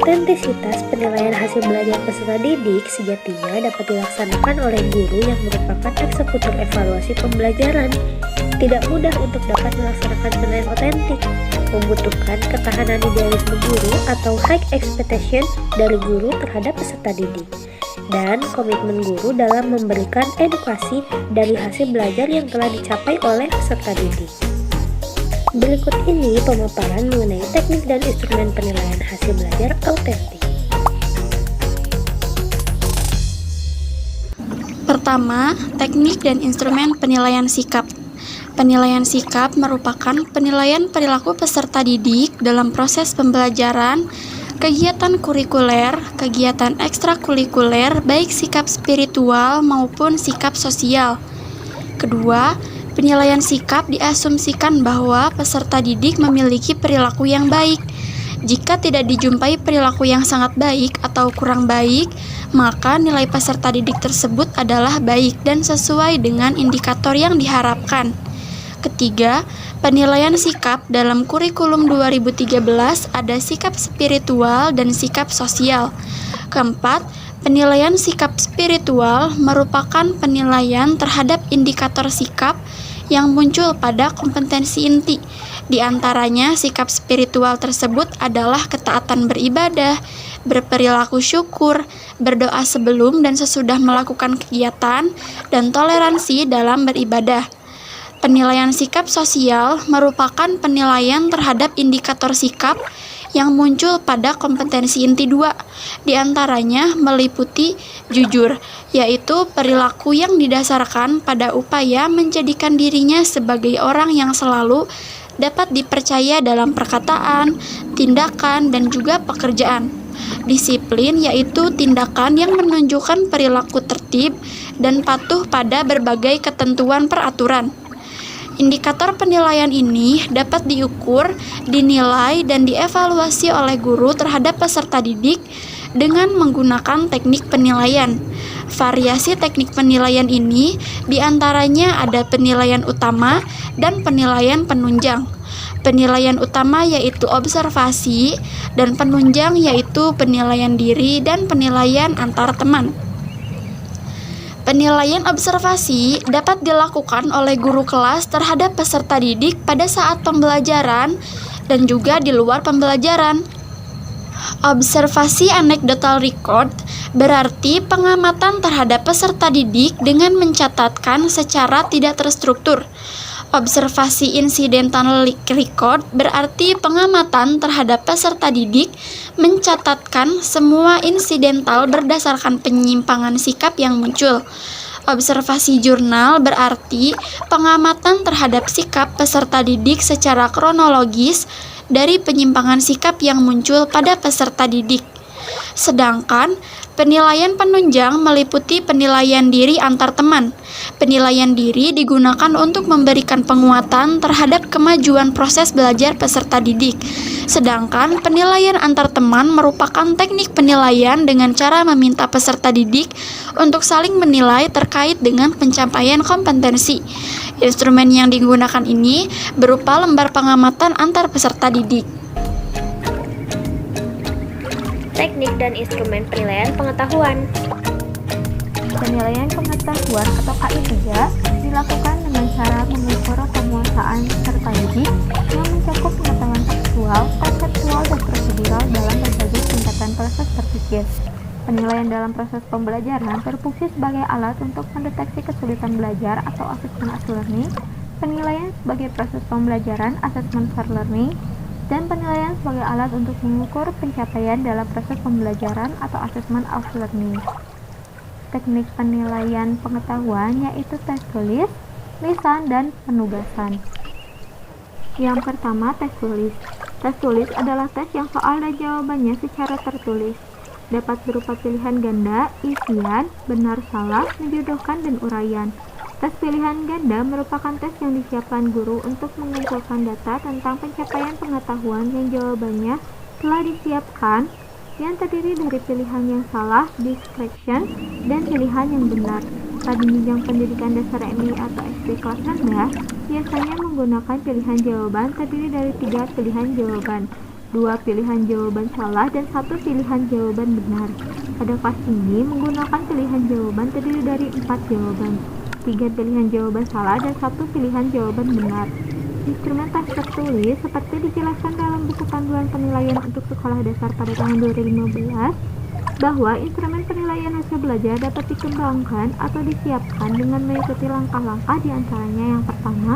Otentisitas penilaian hasil belajar peserta didik sejatinya dapat dilaksanakan oleh guru yang merupakan eksekutor evaluasi pembelajaran. Tidak mudah untuk dapat melaksanakan penilaian otentik, membutuhkan ketahanan idealisme guru atau high expectation dari guru terhadap peserta didik, dan komitmen guru dalam memberikan edukasi dari hasil belajar yang telah dicapai oleh peserta didik. Berikut ini pemaparan mengenai teknik dan instrumen penilaian hasil belajar autentik. Pertama, teknik dan instrumen penilaian sikap. Penilaian sikap merupakan penilaian perilaku peserta didik dalam proses pembelajaran, kegiatan kurikuler, kegiatan ekstrakurikuler, baik sikap spiritual maupun sikap sosial. Kedua, penilaian sikap diasumsikan bahwa peserta didik memiliki perilaku yang baik. Jika tidak dijumpai perilaku yang sangat baik atau kurang baik, maka nilai peserta didik tersebut adalah baik dan sesuai dengan indikator yang diharapkan. Ketiga, penilaian sikap dalam kurikulum 2013 ada sikap spiritual dan sikap sosial. Keempat, penilaian sikap spiritual merupakan penilaian terhadap indikator sikap yang muncul pada kompetensi inti. Di antaranya, sikap spiritual tersebut adalah ketaatan beribadah, berperilaku syukur, berdoa sebelum dan sesudah melakukan kegiatan, dan toleransi dalam beribadah. Penilaian sikap sosial merupakan penilaian terhadap indikator sikap yang muncul pada kompetensi inti 2. Di antaranya meliputi jujur, yaitu perilaku yang didasarkan pada upaya menjadikan dirinya sebagai orang yang selalu dapat dipercaya dalam perkataan, tindakan, dan juga pekerjaan. Disiplin, yaitu tindakan yang menunjukkan perilaku tertib dan patuh pada berbagai ketentuan peraturan. Indikator penilaian ini dapat diukur, dinilai, dan dievaluasi oleh guru terhadap peserta didik dengan menggunakan teknik penilaian. Variasi teknik penilaian ini diantaranya ada penilaian utama dan penilaian penunjang. Penilaian utama yaitu observasi, dan penunjang yaitu penilaian diri dan penilaian antar teman. Penilaian observasi dapat dilakukan oleh guru kelas terhadap peserta didik pada saat pembelajaran dan juga di luar pembelajaran. Observasi anecdotal record berarti pengamatan terhadap peserta didik dengan mencatatkan secara tidak terstruktur. Observasi incidental record berarti pengamatan terhadap peserta didik mencatatkan semua insidental berdasarkan penyimpangan sikap yang muncul. Observasi jurnal berarti pengamatan terhadap sikap peserta didik secara kronologis dari penyimpangan sikap yang muncul pada peserta didik. Sedangkan penilaian penunjang meliputi penilaian diri antar teman. Penilaian diri digunakan untuk memberikan penguatan terhadap kemajuan proses belajar peserta didik. Sedangkan penilaian antar teman merupakan teknik penilaian dengan cara meminta peserta didik untuk saling menilai terkait dengan pencapaian kompetensi. Instrumen yang digunakan ini berupa lembar pengamatan antar peserta didik. Teknik dan instrumen penilaian pengetahuan. Penilaian pengetahuan atau KI3 dilakukan dengan cara mengukur penguasaan peserta didik yang mencakup pengetahuan tekstual, konseptual, dan prosedural dalam berbagai tingkatan proses berpikir. Penilaian dalam proses pembelajaran berfungsi sebagai alat untuk mendeteksi kesulitan belajar atau assessment of learning, penilaian sebagai proses pembelajaran assessment for learning, dan penilaian sebagai alat untuk mengukur pencapaian dalam proses pembelajaran atau assessment of learning. Teknik penilaian pengetahuan yaitu tes tulis, lisan, dan penugasan. Yang pertama, tes tulis. Tes tulis adalah tes yang soal dan jawabannya secara tertulis. Dapat berupa pilihan ganda, isian, benar salah, menjodohkan, dan uraian. Tes pilihan ganda merupakan tes yang disiapkan guru untuk mengumpulkan data tentang pencapaian pengetahuan yang jawabannya telah disiapkan, yang terdiri dari pilihan yang salah, discretion, dan pilihan yang benar. Pada jenjang pendidikan dasar MI atau SD kelas rendah, biasanya menggunakan pilihan jawaban terdiri dari 3 pilihan jawaban. 2 pilihan jawaban salah dan 1 pilihan jawaban benar. Pada kelas ini menggunakan pilihan jawaban terdiri dari 4 jawaban, 3 pilihan jawaban salah dan 1 pilihan jawaban benar. Instrumen tes tertulis seperti dijelaskan dalam buku panduan penilaian untuk sekolah dasar pada tahun 2015, bahwa instrumen penilaian hasil belajar dapat dikembangkan atau disiapkan dengan mengikuti langkah-langkah, di antaranya yang pertama,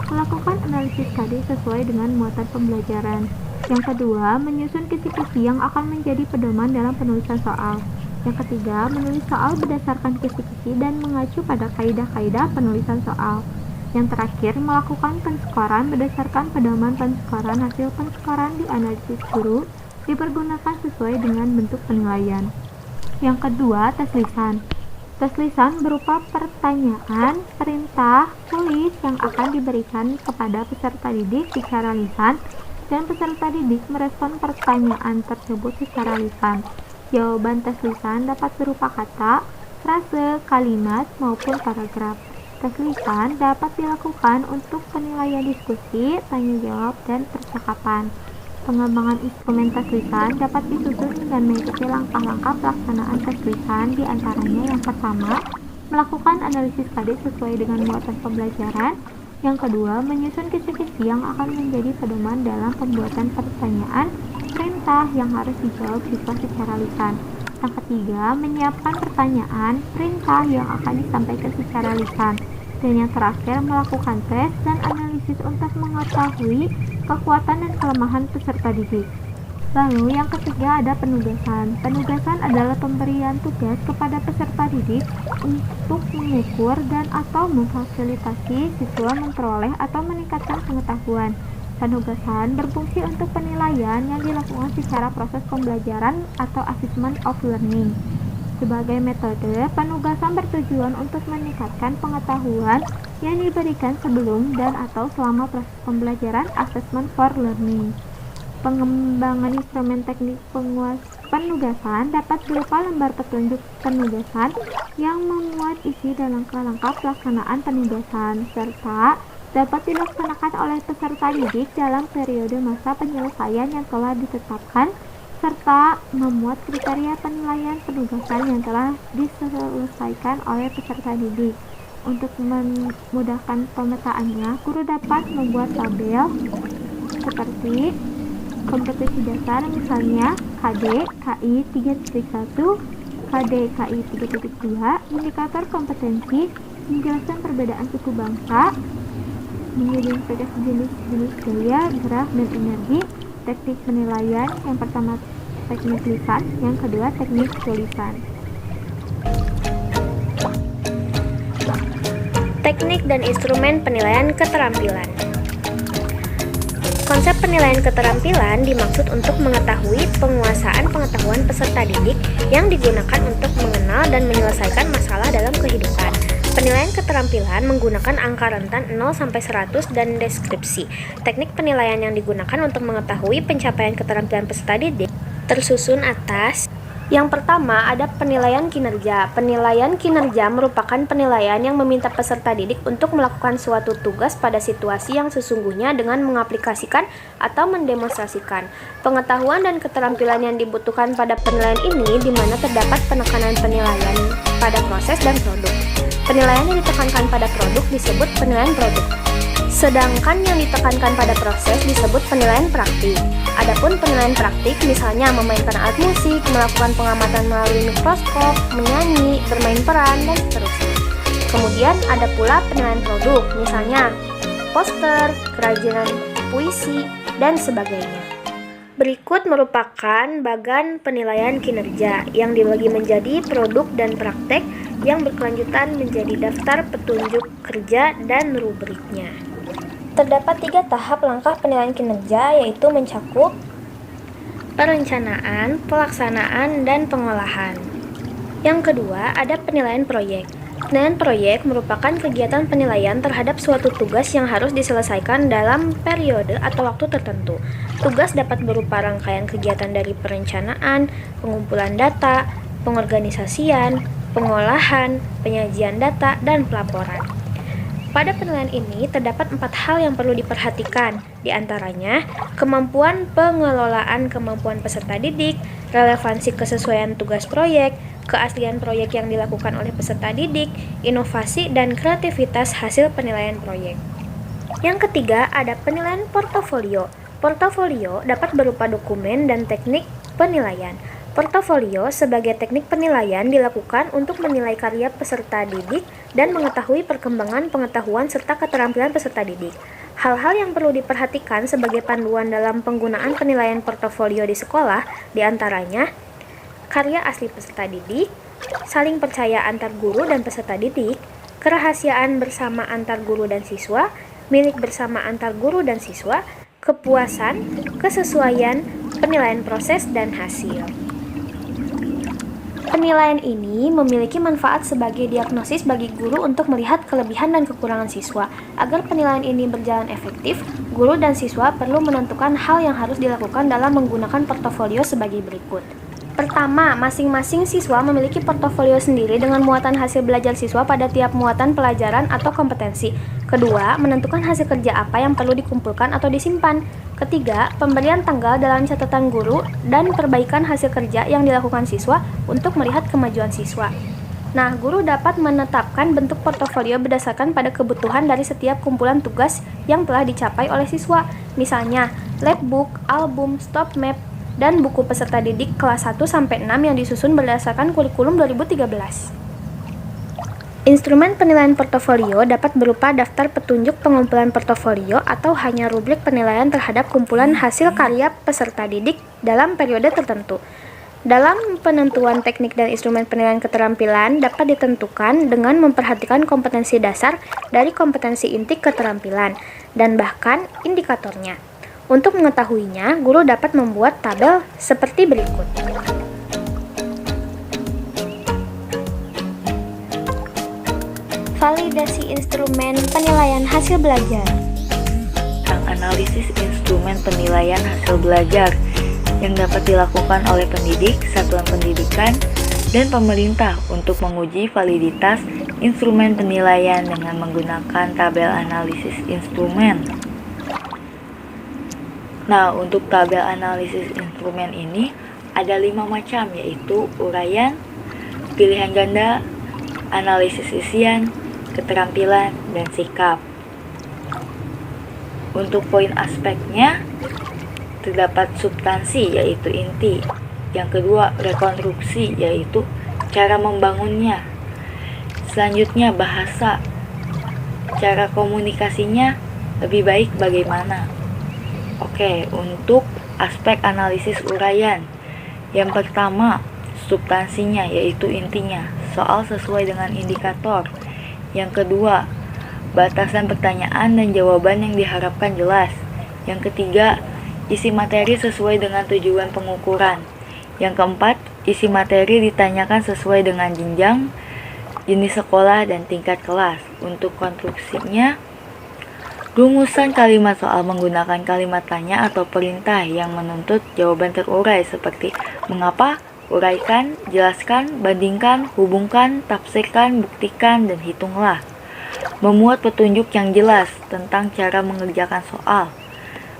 melakukan analisis KD sesuai dengan muatan pembelajaran. Yang kedua, menyusun kisi-kisi yang akan menjadi pedoman dalam penulisan soal. Yang ketiga, menulis soal berdasarkan kisi-kisi dan mengacu pada kaidah-kaidah penulisan soal. Yang terakhir, melakukan penskoran berdasarkan pedoman penskoran. Hasil penskoran dianalisis guru dipergunakan sesuai dengan bentuk penilaian. Yang kedua, tes lisan. Tes lisan berupa pertanyaan, perintah, tulis yang akan diberikan kepada peserta didik secara lisan, dan peserta didik merespon pertanyaan tersebut secara lisan. Jawaban tes lisan dapat berupa kata, frase, kalimat, maupun paragraf. Tes lisan dapat dilakukan untuk penilaian diskusi, tanya jawab, dan percakapan. Pengembangan instrumen tes lisan dapat disusun dengan mengikuti langkah-langkah pelaksanaan tes lisan, di antaranya yang pertama, melakukan analisis KD sesuai dengan muatan pembelajaran. Yang kedua, menyusun kisi-kisi yang akan menjadi pedoman dalam pembuatan pertanyaan, perintah yang harus dijawab siswa secara lisan. Yang ketiga, menyiapkan pertanyaan, perintah yang akan disampaikan secara lisan. Dan yang terakhir, melakukan tes dan analisis untuk mengetahui kekuatan dan kelemahan peserta didik. Lalu yang ketiga ada penugasan. Penugasan adalah pemberian tugas kepada peserta didik untuk mengukur dan atau memfasilitasi siswa memperoleh atau meningkatkan pengetahuan. Penugasan berfungsi untuk penilaian yang dilakukan secara proses pembelajaran atau assessment of learning. Sebagai metode, penugasan bertujuan untuk meningkatkan pengetahuan yang diberikan sebelum dan atau selama proses pembelajaran assessment for learning. Pengembangan instrumen teknik penugasan dapat berupa lembar petunjuk penugasan yang memuat isi dan langkah-langkah pelaksanaan penugasan, serta dapat dilaksanakan oleh peserta didik dalam periode masa penyelesaian yang telah ditetapkan, serta memuat kriteria penilaian penugasan yang telah diselesaikan oleh peserta didik. Untuk memudahkan pemetaannya, guru dapat membuat tabel seperti kompetisi dasar, misalnya KD, KI 3.1, KD, KI 3.2, indikator kompetensi, menjelaskan perbedaan suku bangsa, mengidentifikasi jenis-jenis gaya, gerak, dan energi, teknik penilaian, yang pertama teknik lisan, yang kedua teknik tulisan. Teknik dan instrumen penilaian keterampilan. Konsep penilaian keterampilan dimaksud untuk mengetahui penguasaan pengetahuan peserta didik yang digunakan untuk mengenal dan menyelesaikan masalah dalam kehidupan. Penilaian keterampilan menggunakan angka rentan 0 sampai 100 dan deskripsi. Teknik penilaian yang digunakan untuk mengetahui pencapaian keterampilan peserta didik tersusun atas. Yang pertama ada penilaian kinerja. Penilaian kinerja merupakan penilaian yang meminta peserta didik untuk melakukan suatu tugas pada situasi yang sesungguhnya dengan mengaplikasikan atau mendemonstrasikan pengetahuan dan keterampilan yang dibutuhkan pada penilaian ini, di mana terdapat penekanan penilaian pada proses dan produk. Penilaian yang ditekankan pada produk disebut penilaian produk, sedangkan yang ditekankan pada proses disebut penilaian praktik. Adapun penilaian praktik misalnya memainkan alat musik, melakukan pengamatan melalui mikroskop, menyanyi, bermain peran, dan seterusnya. Kemudian ada pula penilaian produk, misalnya poster, kerajinan puisi, dan sebagainya. Berikut merupakan bagan penilaian kinerja yang dibagi menjadi produk dan praktek yang berkelanjutan menjadi daftar petunjuk kerja dan rubriknya. Terdapat 3 tahap langkah penilaian kinerja, yaitu mencakup perencanaan, pelaksanaan, dan pengolahan. Yang kedua, ada penilaian proyek. Penilaian proyek merupakan kegiatan penilaian terhadap suatu tugas yang harus diselesaikan dalam periode atau waktu tertentu. Tugas dapat berupa rangkaian kegiatan dari perencanaan, pengumpulan data, pengorganisasian, pengolahan, penyajian data, dan pelaporan. Pada penilaian ini terdapat 4 hal yang perlu diperhatikan, di antaranya kemampuan pengelolaan kemampuan peserta didik, relevansi kesesuaian tugas proyek, keaslian proyek yang dilakukan oleh peserta didik, inovasi dan kreativitas hasil penilaian proyek. Yang ketiga ada penilaian portofolio. Portofolio dapat berupa dokumen dan teknik penilaian. Portofolio sebagai teknik penilaian dilakukan untuk menilai karya peserta didik dan mengetahui perkembangan pengetahuan serta keterampilan peserta didik. Hal-hal yang perlu diperhatikan sebagai panduan dalam penggunaan penilaian portofolio di sekolah diantaranya karya asli peserta didik, saling percaya antar guru dan peserta didik, kerahasiaan bersama antar guru dan siswa, milik bersama antar guru dan siswa, kepuasan, kesesuaian, penilaian proses dan hasil. Penilaian ini memiliki manfaat sebagai diagnosis bagi guru untuk melihat kelebihan dan kekurangan siswa. Agar penilaian ini berjalan efektif, guru dan siswa perlu menentukan hal yang harus dilakukan dalam menggunakan portofolio sebagai berikut. Pertama, masing-masing siswa memiliki portofolio sendiri dengan muatan hasil belajar siswa pada tiap muatan pelajaran atau kompetensi. Kedua, menentukan hasil kerja apa yang perlu dikumpulkan atau disimpan. Ketiga, pemberian tanggal dalam catatan guru dan perbaikan hasil kerja yang dilakukan siswa untuk melihat kemajuan siswa. Nah, guru dapat menetapkan bentuk portofolio berdasarkan pada kebutuhan dari setiap kumpulan tugas yang telah dicapai oleh siswa. Misalnya, labbook, album, stop map, dan buku peserta didik kelas 1-6 yang disusun berdasarkan kurikulum 2013. Instrumen penilaian portofolio dapat berupa daftar petunjuk pengumpulan portofolio atau hanya rubrik penilaian terhadap kumpulan hasil karya peserta didik dalam periode tertentu. Dalam penentuan teknik dan instrumen penilaian keterampilan dapat ditentukan dengan memperhatikan kompetensi dasar dari kompetensi inti keterampilan dan bahkan indikatornya. Untuk mengetahuinya, guru dapat membuat tabel seperti berikut. Validasi instrumen penilaian hasil belajar. Analisis instrumen penilaian hasil belajar yang dapat dilakukan oleh pendidik, satuan pendidikan, dan pemerintah untuk menguji validitas instrumen penilaian dengan menggunakan tabel analisis instrumen. Nah, untuk tabel analisis instrumen ini ada 5 macam, yaitu uraian, pilihan ganda, analisis isian, keterampilan, dan sikap. Untuk poin aspeknya, terdapat substansi, yaitu inti. Yang kedua, rekonstruksi, yaitu cara membangunnya. Selanjutnya, bahasa. Cara komunikasinya lebih baik bagaimana? Oke, untuk aspek analisis uraian. Yang pertama, substansinya, yaitu intinya. Soal sesuai dengan indikator. Yang kedua, batasan pertanyaan dan jawaban yang diharapkan jelas. Yang ketiga, isi materi sesuai dengan tujuan pengukuran. Yang keempat, isi materi ditanyakan sesuai dengan jenjang, jenis sekolah, dan tingkat kelas. Untuk konstruksinya, rumusan kalimat soal menggunakan kalimat tanya atau perintah yang menuntut jawaban terurai seperti mengapa, uraikan, jelaskan, bandingkan, hubungkan, tafsirkan, buktikan, dan hitunglah. Memuat petunjuk yang jelas tentang cara mengerjakan soal.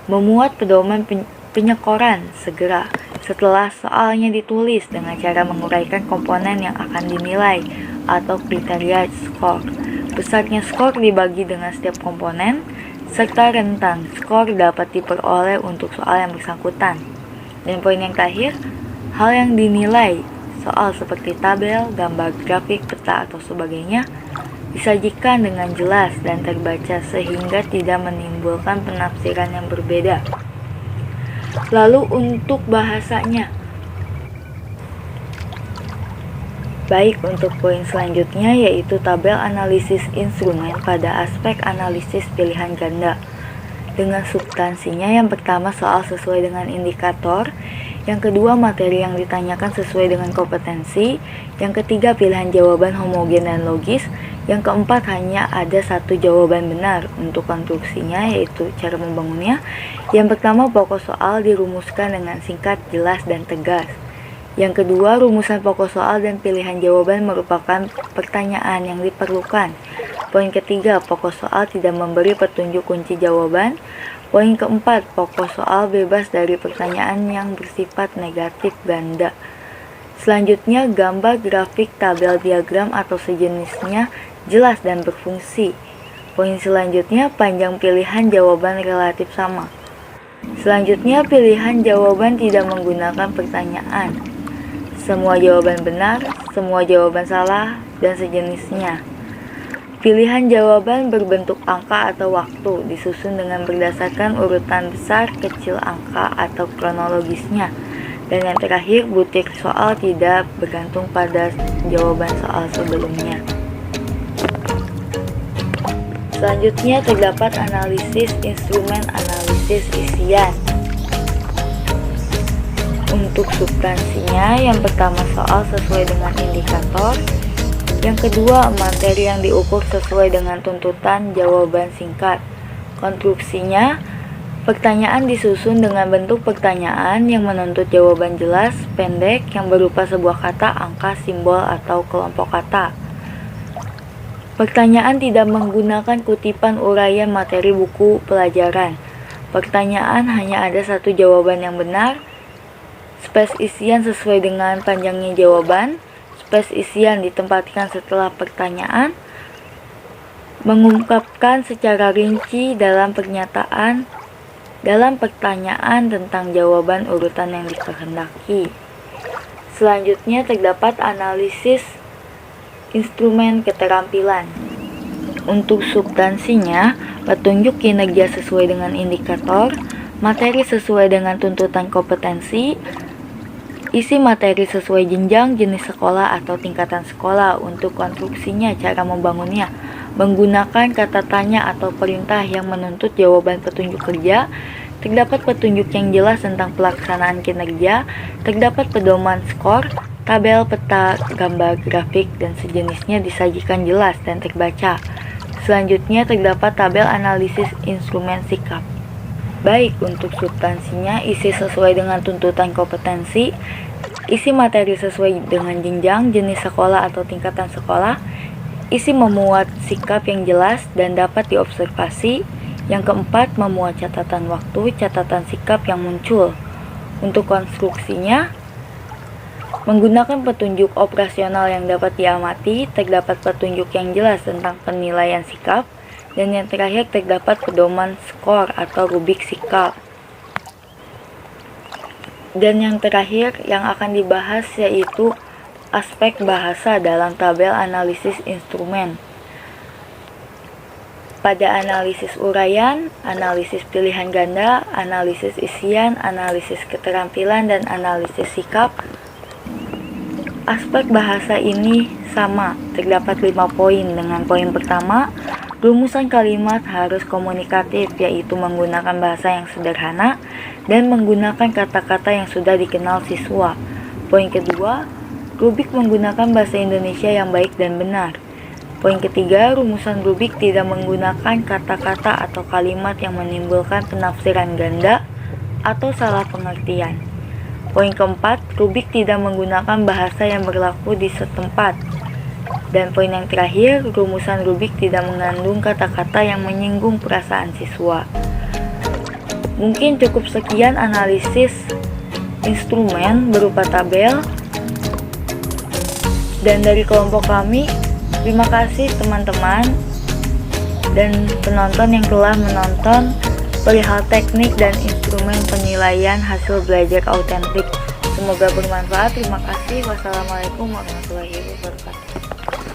Memuat pedoman penyekoran segera setelah soalnya ditulis dengan cara menguraikan komponen yang akan dinilai atau kriteria skor. Besarnya skor dibagi dengan setiap komponen, serta rentang skor dapat diperoleh untuk soal yang bersangkutan. Dan poin yang terakhir, hal yang dinilai soal seperti tabel, gambar grafik, peta, atau sebagainya disajikan dengan jelas dan terbaca sehingga tidak menimbulkan penafsiran yang berbeda. Lalu untuk bahasanya, baik, untuk poin selanjutnya yaitu tabel analisis instrumen pada aspek analisis pilihan ganda. Dengan substansinya, yang pertama soal sesuai dengan indikator, yang kedua materi yang ditanyakan sesuai dengan kompetensi, yang ketiga pilihan jawaban homogen dan logis, yang keempat hanya ada satu jawaban benar. Untuk konstruksinya yaitu cara membangunnya, yang pertama pokok soal dirumuskan dengan singkat, jelas, dan tegas. Yang kedua, rumusan pokok soal dan pilihan jawaban merupakan pertanyaan yang diperlukan. Poin ketiga, pokok soal tidak memberi petunjuk kunci jawaban. Poin keempat, pokok soal bebas dari pertanyaan yang bersifat negatif ganda. Selanjutnya, gambar, grafik, tabel, diagram, atau sejenisnya jelas dan berfungsi. Poin selanjutnya, panjang pilihan jawaban relatif sama. Selanjutnya, pilihan jawaban tidak menggunakan pertanyaan. Semua jawaban benar, semua jawaban salah, dan sejenisnya. Pilihan jawaban berbentuk angka atau waktu, disusun dengan berdasarkan urutan besar, kecil angka, atau kronologisnya. Dan yang terakhir, butir soal tidak bergantung pada jawaban soal sebelumnya. Selanjutnya terdapat analisis instrumen analisis isian. Untuk substansinya, yang pertama soal sesuai dengan indikator. Yang kedua, materi yang diukur sesuai dengan tuntutan jawaban singkat. Konstruksinya, pertanyaan disusun dengan bentuk pertanyaan yang menuntut jawaban jelas, pendek, yang berupa sebuah kata, angka, simbol, atau kelompok kata. Pertanyaan tidak menggunakan kutipan uraian materi buku pelajaran. Pertanyaan hanya ada satu jawaban yang benar. Space isian sesuai dengan panjangnya jawaban. Space isian ditempatkan setelah pertanyaan. Mengungkapkan secara rinci dalam pertanyaan tentang jawaban urutan yang dikehendaki. Selanjutnya terdapat analisis instrumen keterampilan. Untuk substansinya, petunjuk kinerja sesuai dengan indikator, materi sesuai dengan tuntutan kompetensi, isi materi sesuai jenjang, jenis sekolah atau tingkatan sekolah. Untuk konstruksinya, cara membangunnya, menggunakan kata tanya atau perintah yang menuntut jawaban petunjuk kerja. Terdapat petunjuk yang jelas tentang pelaksanaan kinerja. Terdapat pedoman skor, tabel, peta, gambar, grafik, dan sejenisnya disajikan jelas dan terbaca. Selanjutnya terdapat tabel analisis instrumen sikap. Baik, untuk substansinya, isi sesuai dengan tuntutan kompetensi, isi materi sesuai dengan jenjang, jenis sekolah atau tingkatan sekolah, isi memuat sikap yang jelas dan dapat diobservasi. Yang keempat, memuat catatan waktu, catatan sikap yang muncul. Untuk konstruksinya, menggunakan petunjuk operasional yang dapat diamati, terdapat petunjuk yang jelas tentang penilaian sikap, dan yang terakhir terdapat pedoman skor atau rubik sikap. Dan yang terakhir yang akan dibahas yaitu aspek bahasa dalam tabel analisis instrumen. Pada analisis uraian, analisis pilihan ganda, analisis isian, analisis keterampilan, dan analisis sikap, aspek bahasa ini sama, terdapat 5 poin. Dengan poin pertama, rumusan kalimat harus komunikatif, yaitu menggunakan bahasa yang sederhana dan menggunakan kata-kata yang sudah dikenal siswa. Poin kedua, rubik menggunakan bahasa Indonesia yang baik dan benar. Poin ketiga, rumusan rubik tidak menggunakan kata-kata atau kalimat yang menimbulkan penafsiran ganda atau salah pengertian. Poin keempat, rubik tidak menggunakan bahasa yang berlaku di setempat. Dan poin yang terakhir, rumusan rubik tidak mengandung kata-kata yang menyinggung perasaan siswa. Mungkin cukup sekian analisis instrumen berupa tabel. Dan dari kelompok kami, terima kasih teman-teman dan penonton yang telah menonton perihal teknik dan instrumen penilaian hasil belajar autentik. Semoga bermanfaat. Terima kasih. Wassalamualaikum warahmatullahi wabarakatuh.